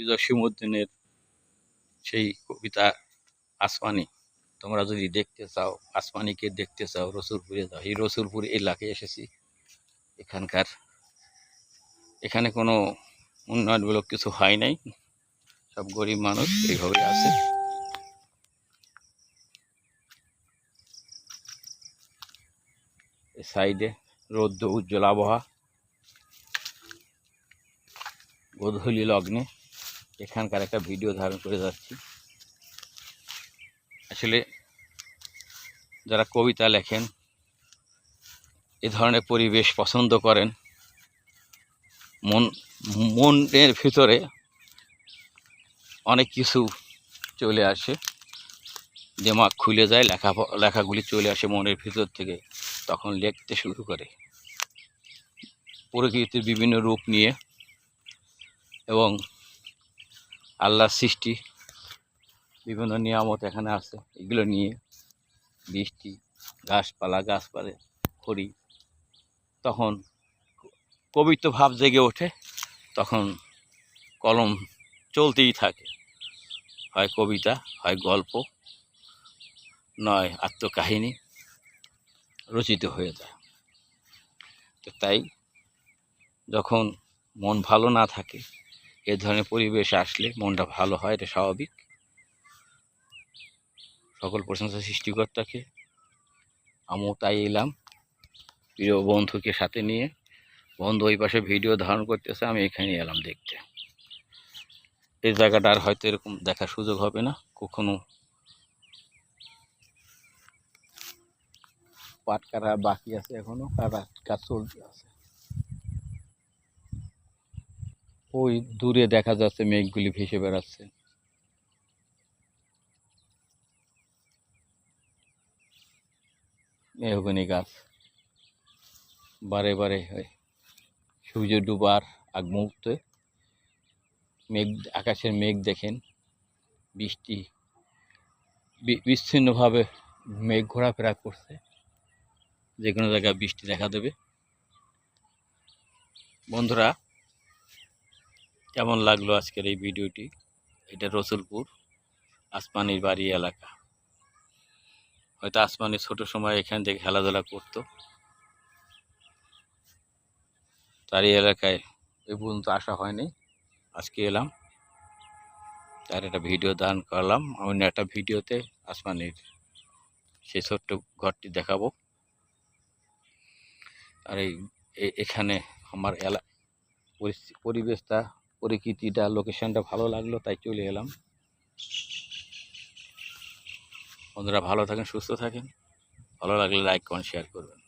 জসীমউদ্দিনের সেই কবিতা আসমানি তোমরা যদি দেখতে চাও, আসমানিকে দেখতে চাও, রসুলপুরে যাও। এই রসুলপুর এলাকায় এসেছি। এখানে কোনো উন্নয়নমূলক কিছু হয় নাই, সব গরিব মানুষ এইভাবে আছে। সাইডে রৌদ্র উজ্জ্বল আবহাওয়া, গোধূলি লগ্নে এখানকার একটা ভিডিও ধারণ করে যাচ্ছি। আসলে যারা কবিতা লেখেন, এ ধরনের পরিবেশ পছন্দ করেন, মনের ভিতরে অনেক কিছু চলে আসে, দিমাগ খুলে যায়, লেখাগুলি চলে আসে মনের ভিতর থেকে, তখন লিখতে শুরু করে প্রকৃতির বিভিন্ন রূপ নিয়ে এবং আল্লাহর সৃষ্টি বিভিন্ন নিয়ামত এখানে আছে, এগুলো নিয়ে, বৃষ্টি, গাছপালা, খড়ি, তখন কবিত্ব ভাব জেগে ওঠে। তখন কলম চলতেই থাকে, হয় কবিতা, হয় গল্প, নয় আত্মকাহিনী রচিত হয়ে যায়। তো তাই যখন মন ভালো না থাকে, এ ধরনের পরিবেশ আসলে মনটা ভালো হয়, এটা স্বাভাবিক। সকল প্রশংসা সৃষ্টিকর্তাকে। আমিও তাই এলাম প্রিয় বন্ধুকে সাথে নিয়ে। বন্ধু ওই পাশে ভিডিও ধারণ করতেছে, আমি এখানে এলাম দেখতে। এই জায়গাটা আর হয়তো এরকম দেখার সুযোগ হবে না কখনো। পাট কাটা বাকি আছে, এখনো কাজ চলতে আছে। ওই দূরে দেখা যাচ্ছে মেঘগুলি ভেসে বেড়াচ্ছে। মেহগনি গাছ বারে বারে হয় সূর্য ডুবার আগ মুহূর্তে আকাশের মেঘ দেখেন, বৃষ্টি বিচ্ছিন্নভাবে মেঘ ঘোরাফেরা করছে, যে কোনো জায়গায় বৃষ্টি দেখা দেবে। বন্ধুরা, কেমন লাগলো আজকের এই ভিডিওটি? এটা রসুলপুর আসমানির বাড়ি এলাকা। হয়তো আসমানি ছোট সময় এখান থেকে খেলাধুলা করতো, তারই এলাকায় এ পর্যন্ত আসা হয়নি, আজকে এলাম, তার একটা ভিডিও দান করলাম। অন্য একটা ভিডিওতে আসমানির সেই ছোট্ট ঘরটি দেখাবো। আর এখানে আমার পরিবেশটা, প্রকৃতিটা, লোকেশনটা ভালো লাগলো, তাই চলে এলাম। বন্ধুরা ভালো থাকেন, সুস্থ থাকেন, ভালো লাগলে লাইক কমেন্ট শেয়ার করবেন।